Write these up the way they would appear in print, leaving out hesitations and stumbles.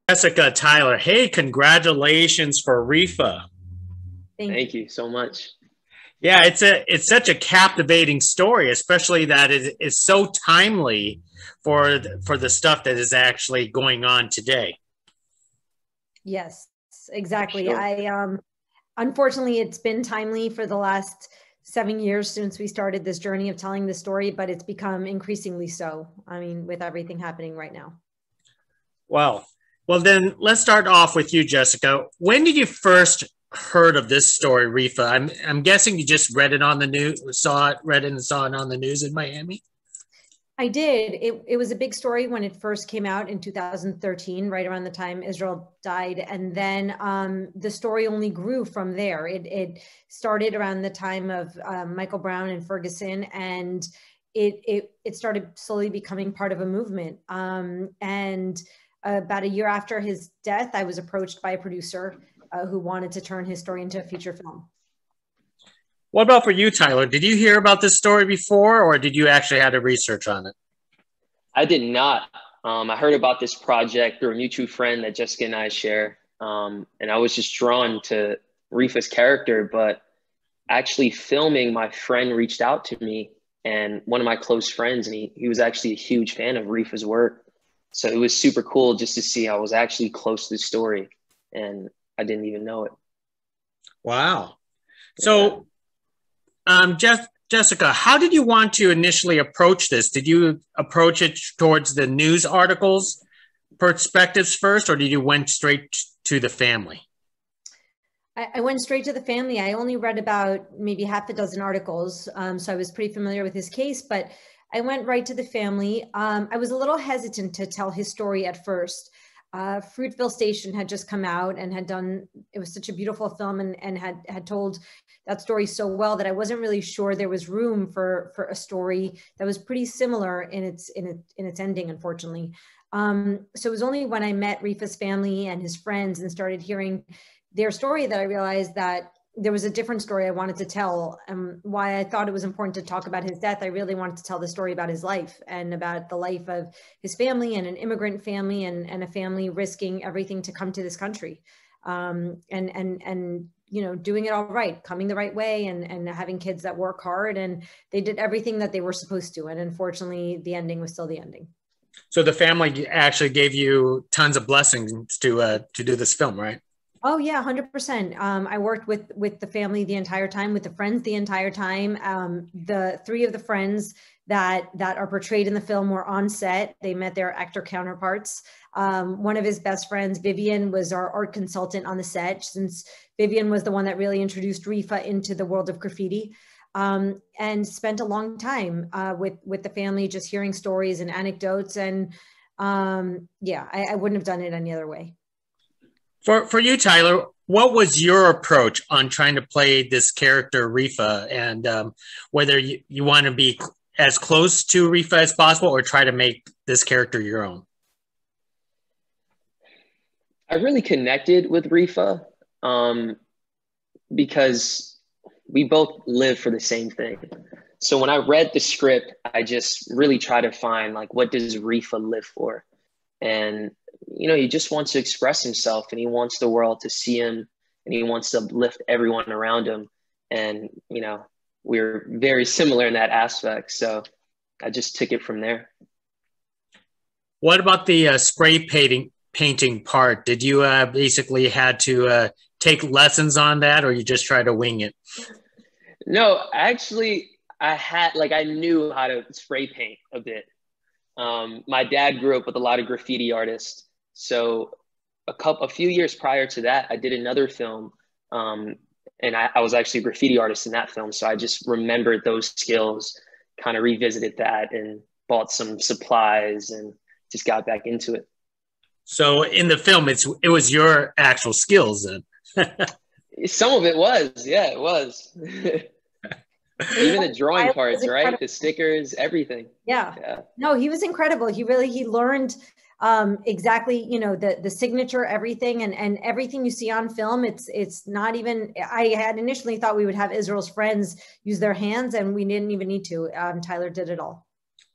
Jessica, Tyler, hey, congratulations for Reefa. Thank you so much. Yeah, it's such a captivating story, especially that it is so timely for the stuff that is actually going on today. Yes, exactly. Sure. Unfortunately, it's been timely for the last 7 years since we started this journey of telling the story, but it's become increasingly so. I mean, with everything happening right now. Well, well, then let's start off with you, Jessica. When did you first heard of this story, Reefa? I'm guessing you just read it on the news, read it and saw it on the news in Miami. I did. It was a big story when it first came out in 2013, right around the time Israel died. And then the story only grew from there. It started around the time of Michael Brown and Ferguson, and it started slowly becoming part of a movement. And about a year after his death, I was approached by a producer who wanted to turn his story into a feature film. What about for you, Tyler? Did you hear about this story before, or did you actually have to research on it? I did not. I heard about this project through a mutual friend that Jessica and I share. And I was just drawn to Reefa's character, but actually filming, my friend reached out to me, and one of my close friends, and he was actually a huge fan of Reefa's work. So it was super cool just to see I was actually close to the story, and I didn't even know it. Wow. So, Jessica, how did you want to initially approach this? Did you approach it towards the news articles perspectives first, or did you went straight to the family? I went straight to the family. I only read about maybe half a dozen articles, so I was pretty familiar with his case, but I went right to the family. I was a little hesitant to tell his story at first. Fruitville Station had just come out and had done, it was such a beautiful film, and had told that story so well that I wasn't really sure there was room for a story that was pretty similar in its ending, unfortunately. So it was only when I met Reefa's family and his friends and started hearing their story that I realized that there was a different story I wanted to tell. Why I thought it was important to talk about his death, I really wanted to tell the story about his life and about the life of his family, and an immigrant family, and a family risking everything to come to this country. And you know, doing it all right, coming the right way, and having kids that work hard, and they did everything that they were supposed to. And unfortunately, the ending was still the ending. So the family actually gave you tons of blessings to do this film, right? Oh yeah, 100%. I worked with the family the entire time, with the friends the entire time. The three of the friends that are portrayed in the film were on set. They met their actor counterparts. One of his best friends, Vivian, was our art consultant on the set, since Vivian was the one that really introduced Reefa into the world of graffiti. And spent a long time with the family, just hearing stories and anecdotes. And yeah, I wouldn't have done it any other way. For you, Tyler, what was your approach on trying to play this character, Reefa, and whether you want to be as close to Reefa as possible, or try to make this character your own? I really connected with Reefa because we both live for the same thing. So when I read the script, I just really try to find, like, what does Reefa live for? And you know, he just wants to express himself, and he wants the world to see him, and he wants to lift everyone around him. And, you know, we're very similar in that aspect. So I just took it from there. What about the spray painting part? Did you basically had to take lessons on that, or you just try to wing it? No, actually, I knew how to spray paint a bit. My dad grew up with a lot of graffiti artists. So a few years prior to that, I did another film, and I was actually a graffiti artist in that film. So I just remembered those skills, kind of revisited that, and bought some supplies and just got back into it. So in the film, it was your actual skills then. Some of it was, yeah, it was. Even the drawing parts, right? The stickers, everything. Yeah. No, he was incredible. He learned exactly, you know, the signature, everything, and everything you see on film. It's not even, I had initially thought we would have Israel's friends use their hands, and we didn't even need to. Tyler did it all.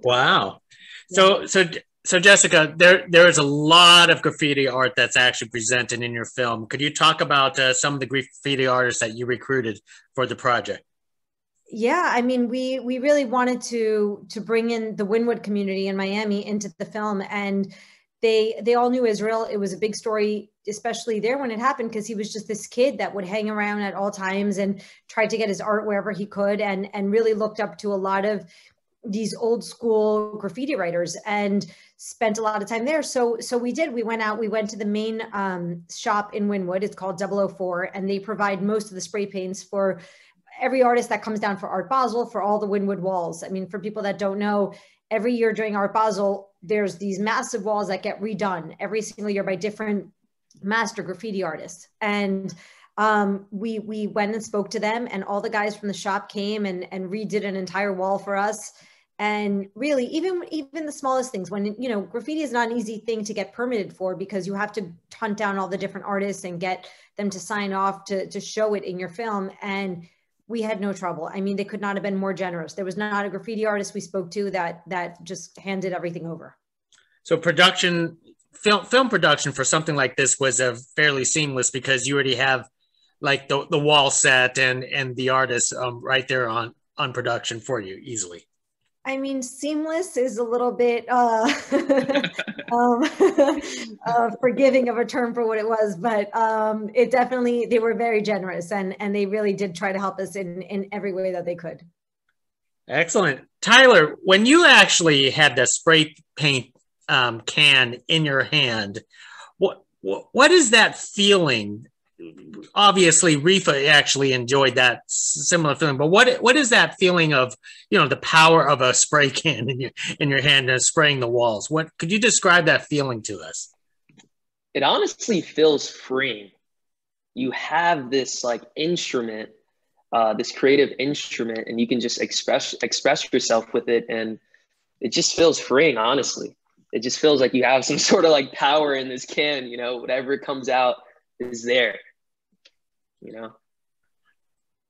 Wow. Yeah. So So Jessica, there is a lot of graffiti art that's actually presented in your film. Could you talk about some of the graffiti artists that you recruited for the project? Yeah, I mean, we really wanted to bring in the Wynwood community in Miami into the film, and they all knew Israel. It was a big story, especially there when it happened, because he was just this kid that would hang around at all times and tried to get his art wherever he could, and really looked up to a lot of these old school graffiti writers and spent a lot of time there. So we did. We went out. We went to the main shop in Wynwood. It's called 004, and they provide most of the spray paints for every artist that comes down for Art Basel, for all the Wynwood walls. I mean, for people that don't know, every year during Art Basel, there's these massive walls that get redone every single year by different master graffiti artists. And we went and spoke to them, and all the guys from the shop came and redid an entire wall for us. And really, even the smallest things, when, you know, graffiti is not an easy thing to get permitted for, because you have to hunt down all the different artists and get them to sign off to show it in your film. And we had no trouble. I mean, they could not have been more generous. There was not a graffiti artist we spoke to that just handed everything over. So film production for something like this was a fairly seamless, because you already have like the wall set and the artists right there on production for you easily. I mean, seamless is a little bit forgiving of a term for what it was, but it definitely, they were very generous, and they really did try to help us in every way that they could. Excellent. Tyler, when you actually had the spray paint can in your hand, what is that feeling? Obviously Reefa actually enjoyed that similar feeling, but what is that feeling of, you know, the power of a spray can in your hand and spraying the walls? What could you describe that feeling to us? It honestly feels freeing. You have this like instrument, this creative instrument, and you can just express yourself with it, and it just feels freeing. Honestly, it just feels like you have some sort of like power in this can. You know, whatever comes out is there. You know,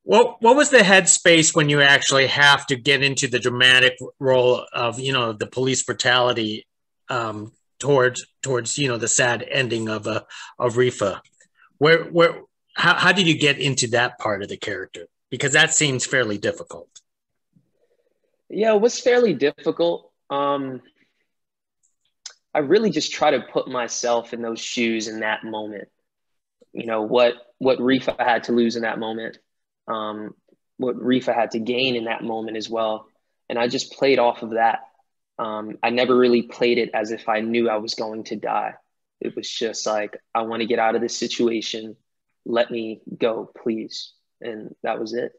what was the headspace when you actually have to get into the dramatic role of, you know, the police brutality towards you know, the sad ending of Reefa? How did you get into that part of the character? Because that seems fairly difficult. Yeah, it was fairly difficult. I really just try to put myself in those shoes in that moment. You know, what Reefa had to lose in that moment, what Reefa had to gain in that moment as well. And I just played off of that. I never really played it as if I knew I was going to die. It was just like, I want to get out of this situation. Let me go, please. And that was it.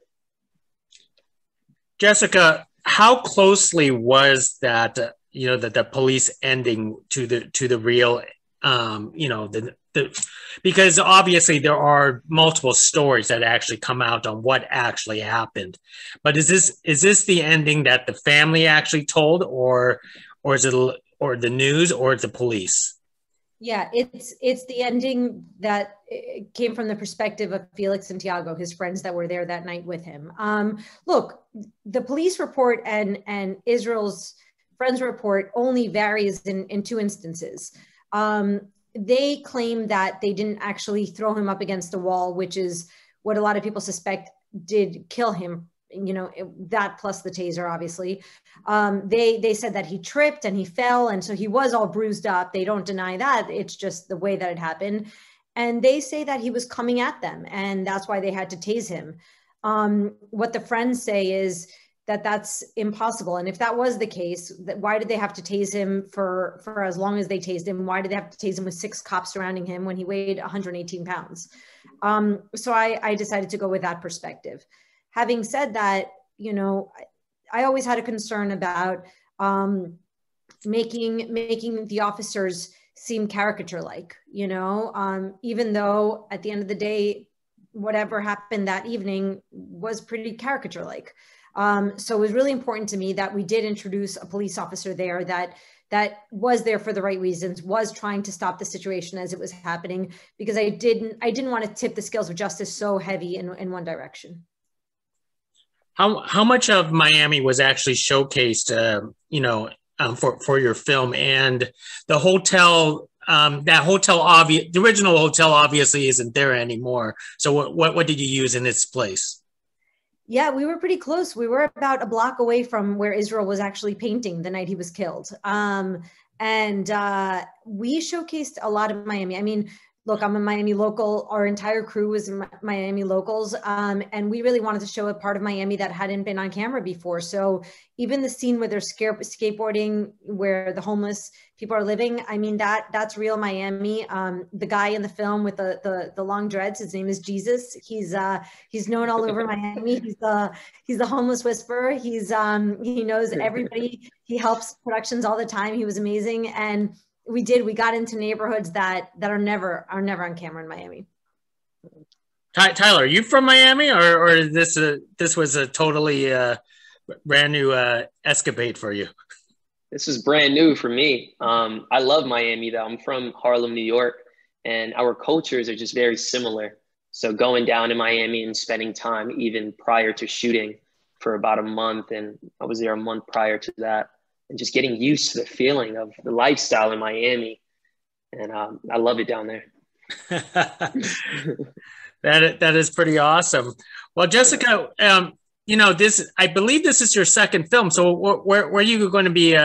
Jessica, how closely was that, you know, the police ending to the real, you know, because obviously there are multiple stories that actually come out on what actually happened, but is this the ending that the family actually told, or is it, or the news, or the police? Yeah, it's the ending that came from the perspective of Felix and Tiago, his friends that were there that night with him. Look, the police report and Israel's friends report only varies in two instances. They claim that they didn't actually throw him up against the wall, which is what a lot of people suspect did kill him. You know, that plus the taser, obviously. They said that he tripped and he fell, and so he was all bruised up. They don't deny that. It's just the way that it happened. And they say that he was coming at them, and that's why they had to tase him. What the friends say is that that's impossible. And if that was the case, why did they have to tase him for as long as they tased him? Why did they have to tase him with 6 cops surrounding him when he weighed 118 pounds? So I decided to go with that perspective. Having said that, you know, I always had a concern about making the officers seem caricature-like, you know, even though at the end of the day, whatever happened that evening was pretty caricature-like. So it was really important to me that we did introduce a police officer there that was there for the right reasons, was trying to stop the situation as it was happening, because I didn't want to tip the scales of justice so heavy in one direction. How much of Miami was actually showcased, you know, for your film, and the hotel. The original hotel obviously isn't there anymore. So what did you use in its place? Yeah, we were pretty close. We were about a block away from where Israel was actually painting the night he was killed. And we showcased a lot of Miami. I mean, look, I'm a Miami local. Our entire crew was Miami locals. And we really wanted to show a part of Miami that hadn't been on camera before. So even the scene where they're skateboarding, where the homeless people are living, I mean, that's real Miami. The guy in the film with the long dreads, his name is Jesus. He's known all over Miami. He's the homeless whisperer. He knows everybody. He helps productions all the time. He was amazing. And we got into neighborhoods that are never on camera in Miami. Tyler, are you from Miami, or this was a totally brand new escapade for you? This is brand new for me. I love Miami though. I'm from Harlem, New York, and our cultures are just very similar. So going down to Miami and spending time even prior to shooting for about a month, and I was there a month prior to that, and just getting used to the feeling of the lifestyle in Miami. And I love it down there. That is pretty awesome. Well, Jessica, I believe this is your second film. So where are you going to be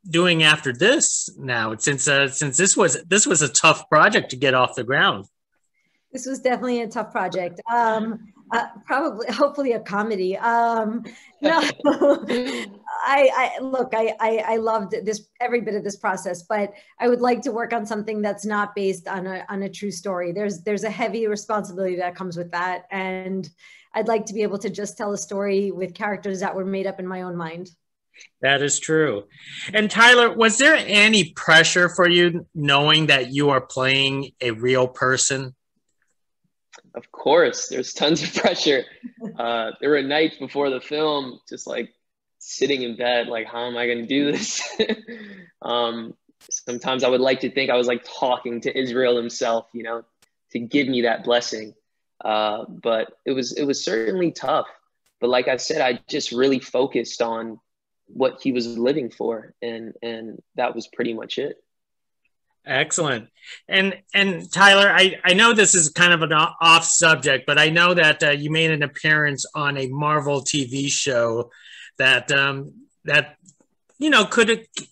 doing after this now? Since this was a tough project to get off the ground. This was definitely a tough project. Hopefully a comedy. No, I loved this, every bit of this process, but I would like to work on something that's not based on a true story. There's a heavy responsibility that comes with that. And I'd like to be able to just tell a story with characters that were made up in my own mind. That is true. And Tyler, was there any pressure for you knowing that you are playing a real person? Of course, there's tons of pressure. There were nights before the film, just like sitting in bed, like, how am I going to do this? Sometimes I would like to think I was like talking to Israel himself, to give me that blessing. But it was certainly tough. But like I said, I just really focused on what he was living for, and that was pretty much it. Excellent. And Tyler, I know this is kind of an off subject, but I know that you made an appearance on a Marvel TV show that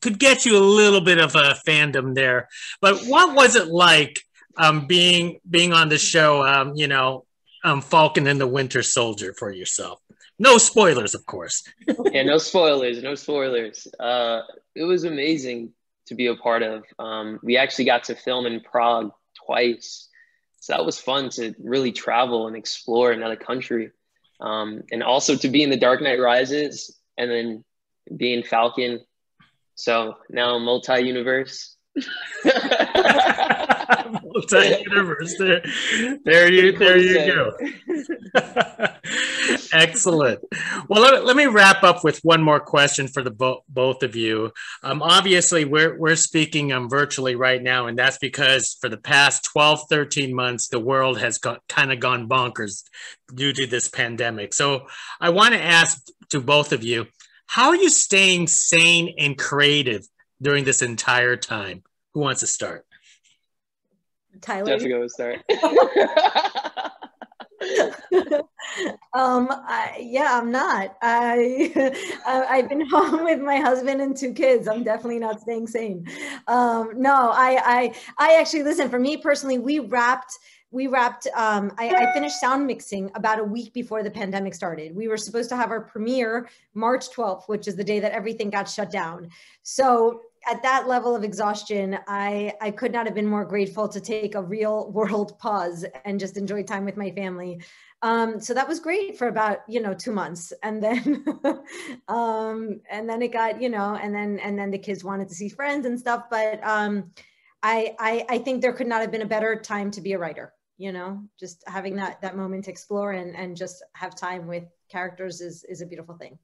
could get you a little bit of a fandom there. But what was it like being on the show, Falcon and the Winter Soldier for yourself? No spoilers, of course. Yeah, no spoilers. It was amazing to be a part of. We actually got to film in Prague twice. So that was fun to really travel and explore another country. And also to be in The Dark Knight Rises and then be in Falcon. So now multi-universe. Multi-universe. There you go. Excellent. Well, let me wrap up with one more question for the both of you. Obviously, we're speaking virtually right now, and that's because for the past 12, 13 months, the world has kind of gone bonkers due to this pandemic. So I want to ask to both of you, how are you staying sane and creative during this entire time? Who wants to start? Tyler. Jessica will start. I'm not. I've been home with my husband and 2 kids. I'm definitely not staying sane. I actually, listen, for me personally, I finished sound mixing about a week before the pandemic started. We were supposed to have our premiere March 12th, which is the day that everything got shut down. So at that level of exhaustion, I could not have been more grateful to take a real world pause and just enjoy time with my family. So that was great for about, 2 months. And then, it got, and then the kids wanted to see friends and stuff. But I think there could not have been a better time to be a writer, just having that moment to explore and just have time with characters is a beautiful thing.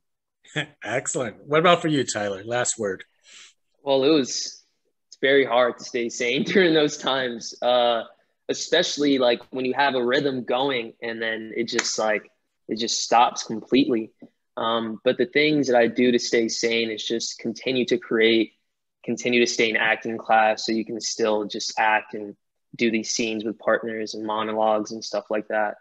Excellent. What about for you, Tyler? Last word. Well, it's very hard to stay sane during those times, especially like when you have a rhythm going and then it just stops completely. But the things that I do to stay sane is just continue to create, continue to stay in acting class so you can still just act and do these scenes with partners and monologues and stuff like that.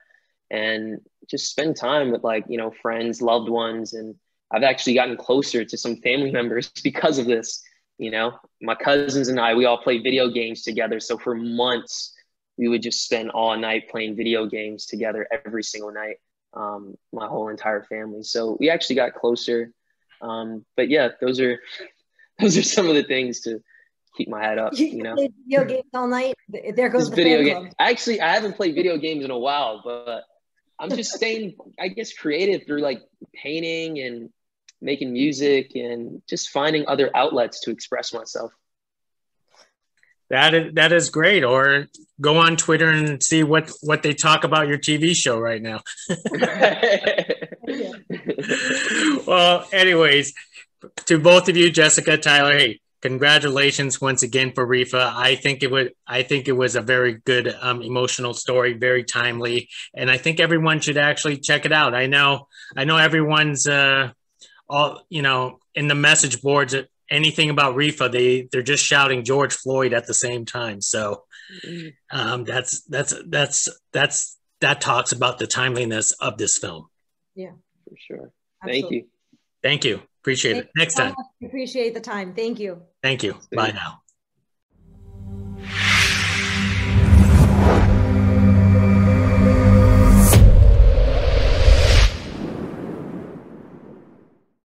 And just spend time with, like, you know, friends, loved ones. And I've actually gotten closer to some family members because of this. You know, my cousins and I, we all play video games together. So for months, we would just spend all night playing video games together every single night, my whole entire family. So we actually got closer. But yeah, those are some of the things to keep my head up, you know. Video games all night. There goes Just the video fan game. club. Actually, I haven't played video games in a while, but I'm just staying, I guess, creative through like painting and making music and just finding other outlets to express myself. That is great. Or go on Twitter and see what they talk about your TV show right now. Well, anyways, to both of you, Jessica, Tyler, hey, congratulations once again for Reefa. I think it was a very good emotional story, very timely, and I think everyone should actually check it out. I know everyone's all, you know, in the message boards, anything about Reefa, they're just shouting George Floyd at the same time. So that talks about the timeliness of this film. Yeah, for sure. Absolutely. Thank you. Appreciate it. Next time. Appreciate the time. Thank you. Bye now.